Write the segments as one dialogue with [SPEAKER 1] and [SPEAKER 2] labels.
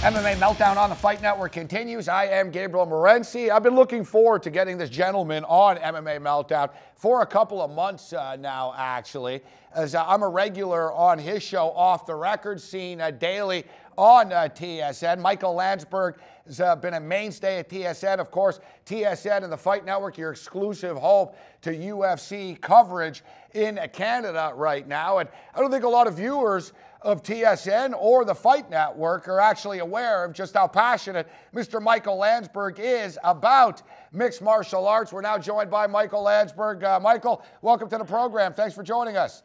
[SPEAKER 1] MMA Meltdown on the Fight Network continues. I am Gabriel Morency. I've been looking forward to getting this gentleman on MMA Meltdown for a couple of months now, actually, as I'm a regular on his show, Off the Record, seen daily on TSN. Michael Landsberg has been a mainstay at TSN. Of course, TSN and the Fight Network, your exclusive home to UFC coverage in Canada right now. And I don't think a lot of viewers of TSN or the Fight Network are actually aware of just how passionate Mr. Michael Landsberg is about mixed martial arts. We're now joined by Michael Landsberg. Michael, welcome to the program. Thanks for joining us.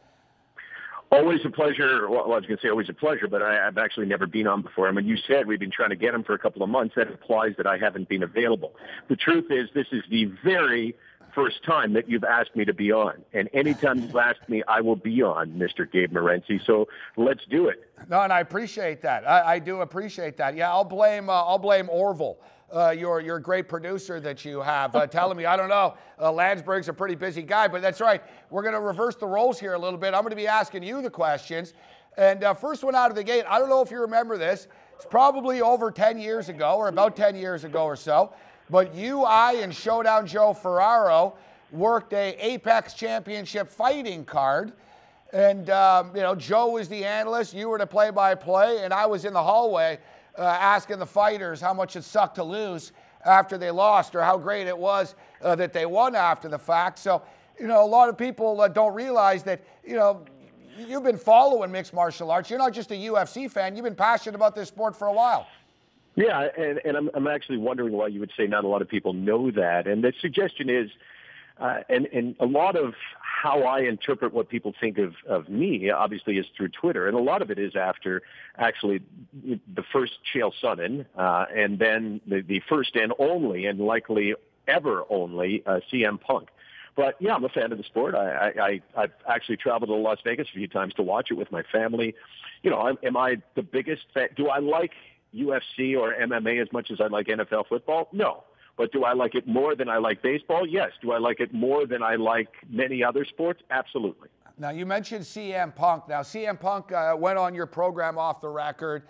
[SPEAKER 2] Always a pleasure. Well, I was going to say always a pleasure, but I've actually never been on before. I mean, you said we've been trying to get him for a couple of months. That implies that I haven't been available. The truth is, this is the very first time that you've asked me to be on. And anytime you've asked me, I will be on, Mr. Gabe Morency. So let's do it.
[SPEAKER 1] No, and I appreciate that. I do appreciate that. Yeah, I'll blame Orville, your great producer that you have, telling me, I don't know, Landsberg's a pretty busy guy, but that's right. We're going to reverse the roles here a little bit. I'm going to be asking you the questions. And first one out of the gate, I don't know if you remember this. It's probably over 10 years ago, or about 10 years ago or so. But you, I, and Showdown Joe Ferraro worked a Apex Championship fighting card. And, Joe was the analyst, you were the play-by-play, and I was in the hallway asking the fighters how much it sucked to lose after they lost, or how great it was that they won after the fact. So, a lot of people don't realize that, you've been following mixed martial arts. You're not just a UFC fan. You've been passionate about this sport for a while.
[SPEAKER 2] Yeah, and I'm actually wondering why you would say not a lot of people know that. And the suggestion is, and a lot of how I interpret what people think of me, obviously, is through Twitter. And a lot of it is after, actually, the first Chael Sonnen, and then the first and only, and likely ever only, CM Punk. But, yeah, I'm a fan of the sport. I've actually traveled to Las Vegas a few times to watch it with my family. Am I the biggest fan? Do I like UFC or MMA as much as I like NFL football? No. But do I like it more than I like baseball? Yes. Do I like it more than I like many other sports? Absolutely.
[SPEAKER 1] Now, you mentioned CM Punk. Now, CM Punk went on your program Off the Record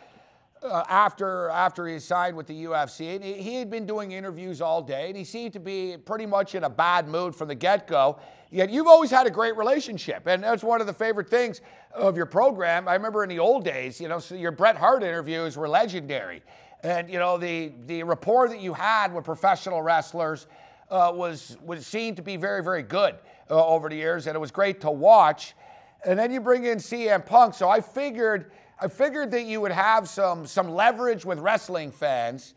[SPEAKER 1] after he signed with the UFC. And he had been doing interviews all day, and he seemed to be pretty much in a bad mood from the get-go. Yet you've always had a great relationship, and that's one of the favorite things of your program. I remember in the old days, so your Bret Hart interviews were legendary. And, the rapport that you had with professional wrestlers was seen to be very, very good over the years, and it was great to watch. And then you bring in CM Punk, so I figured that you would have some leverage with wrestling fans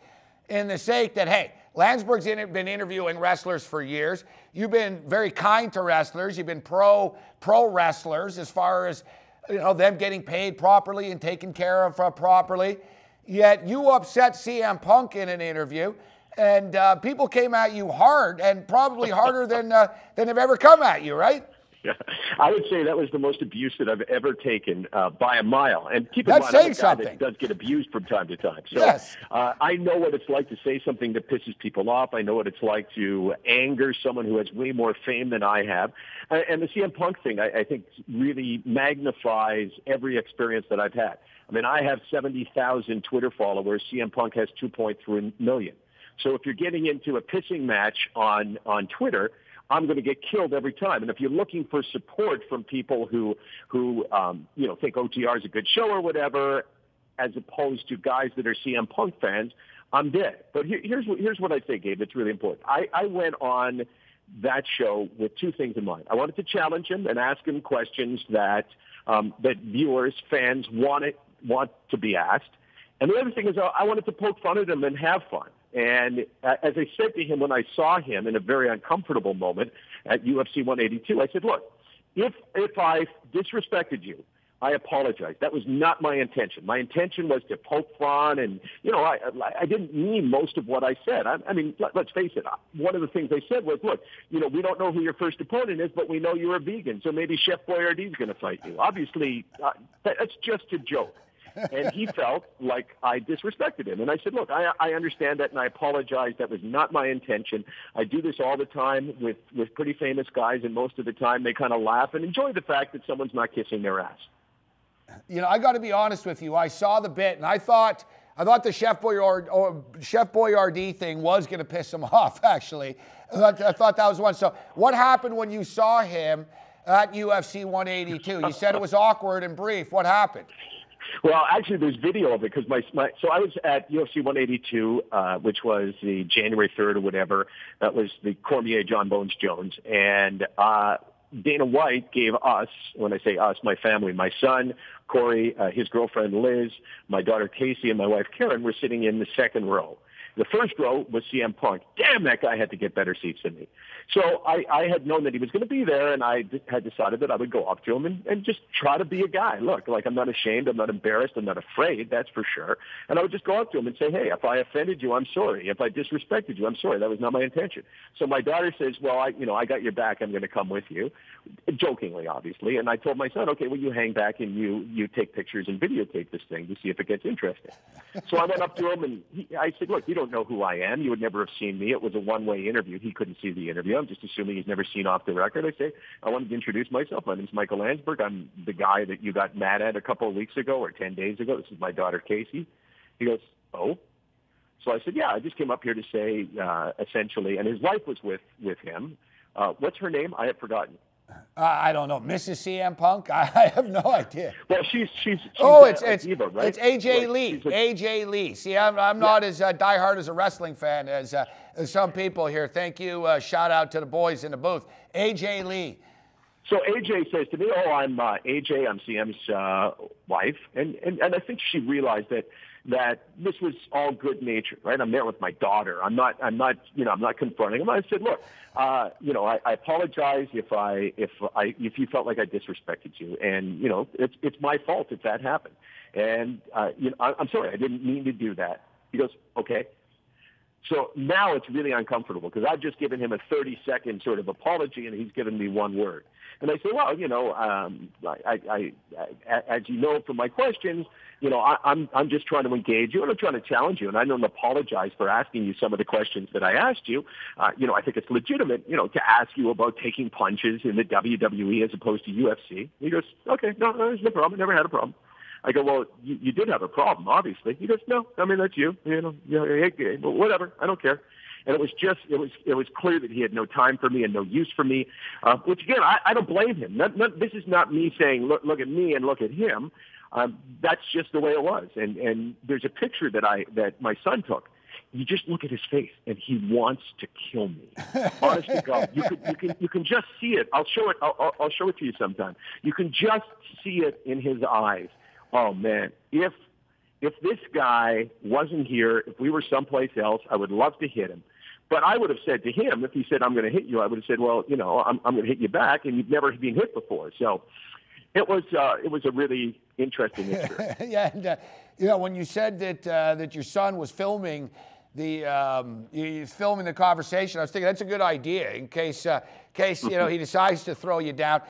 [SPEAKER 1] in the sake that, hey, Landsberg's been interviewing wrestlers for years. You've been very kind to wrestlers. You've been pro wrestlers as far as them getting paid properly and taken care of properly. Yet you upset CM Punk in an interview, and people came at you hard, and probably harder than they've ever come at you, right?
[SPEAKER 2] Yeah, I would say that was the most abuse that I've ever taken by a mile. And keep in
[SPEAKER 1] mind,
[SPEAKER 2] I'm a guy
[SPEAKER 1] something.
[SPEAKER 2] that does get abused from time to time. So
[SPEAKER 1] yes.
[SPEAKER 2] I know what it's like to say something that pisses people off. I know what it's like to anger someone who has way more fame than I have. And the CM Punk thing, I think, really magnifies every experience that I've had. I mean, I have 70,000 Twitter followers. CM Punk has 2.3 million. So if you're getting into a pissing match on Twitter, I'm going to get killed every time. And if you're looking for support from people who think OTR is a good show or whatever, as opposed to guys that are CM Punk fans, I'm dead. But here's what I say, Gabe. It's really important. I went on that show with two things in mind. I wanted to challenge him and ask him questions that viewers, fans want to be asked. And the other thing is I wanted to poke fun at him and have fun. And as I said to him when I saw him in a very uncomfortable moment at UFC 182, I said, look, if I disrespected you, I apologize. That was not my intention. My intention was to poke fun, and, I didn't mean most of what I said. I mean, let's face it. One of the things I said was, look, we don't know who your first opponent is, but we know you're a vegan, so maybe Chef Boyardee is going to fight you. Obviously, that's just a joke. And he felt like I disrespected him. And I said, look, I understand that, and I apologize. That was not my intention. I do this all the time with pretty famous guys, and most of the time they kind of laugh and enjoy the fact that someone's not kissing their ass.
[SPEAKER 1] I got to be honest with you. I saw the bit, and I thought I thought the Chef Boyardee thing was going to piss him off, actually. I thought that was one. So what happened when you saw him at UFC 182? You said it was awkward and brief. What happened?
[SPEAKER 2] Well, actually, there's video of it because so I was at UFC 182, which was the January 3rd or whatever. That was the Cormier John Bones Jones, and Dana White gave us, when I say us, my family, my son Corey, his girlfriend Liz, my daughter Casey, and my wife Karen were sitting in the second row. The first row was CM Punk. Damn, that guy had to get better seats than me. So I had known that he was going to be there, and I had decided that I would go up to him and just try to be a guy. Look, like, I'm not ashamed, I'm not embarrassed, I'm not afraid, that's for sure. And I would just go up to him and say, hey, if I offended you, I'm sorry. If I disrespected you, I'm sorry. That was not my intention. So my daughter says, well, I got your back. I'm going to come with you, jokingly, obviously. And I told my son, okay, well, you hang back and you take pictures and videotape this thing to see if it gets interesting. So I went up to him, and I said, look, you don't know who I am. You would never have seen me. It was a one-way interview. He couldn't see the interview. I'm just assuming he's never seen off the record. I say, I wanted to introduce myself. My name's Michael Landsberg. I'm the guy that you got mad at a couple of weeks ago or 10 days ago. This is my daughter, Casey. He goes, oh? So I said, yeah, I just came up here to say, essentially, and his wife was with him. What's her name? I have forgotten.
[SPEAKER 1] I don't know, Mrs. CM Punk. I have no idea.
[SPEAKER 2] Well, she's
[SPEAKER 1] it's
[SPEAKER 2] diva, right?
[SPEAKER 1] It's AJ Lee. AJ Lee. See, I'm not as diehard as a wrestling fan as some people here. Thank you. Shout out to the boys in the booth. AJ Lee.
[SPEAKER 2] So AJ says to me, "Oh, I'm AJ. I'm CM's wife," and I think she realized that this was all good natured, right? I'm there with my daughter. I'm not confronting him. I said, look, I apologize if you felt like I disrespected you, and it's my fault if that happened, and I'm sorry, I didn't mean to do that. He goes, okay. So now it's really uncomfortable because I've just given him a 30-second sort of apology, and he's given me one word. And I say, well, as you know from my questions, I'm just trying to engage you, and I'm trying to challenge you, and I don't apologize for asking you some of the questions that I asked you. I think it's legitimate, to ask you about taking punches in the WWE as opposed to UFC. He goes, okay, no, there's no problem. I never had a problem. I go, well, you did have a problem, obviously. He goes, no, I mean, that's you. Well, whatever, I don't care. And it was clear that he had no time for me and no use for me, which, again, I don't blame him. This is not me saying, look at me and look at him. That's just the way it was. And there's a picture that my son took. You just look at his face, and he wants to kill me. Honest to God, you can just see it. I'll show it. I'll show it to you sometime. You can just see it in his eyes. Oh man, if this guy wasn't here, if we were someplace else, I would love to hit him. But I would have said to him, if he said, I'm going to hit you, I would have said, well, I'm going to hit you back, and you've never been hit before. So it was a really interesting experience.
[SPEAKER 1] Yeah, and, when you said that your son was filming the conversation, I was thinking that's a good idea in case he decides to throw you down.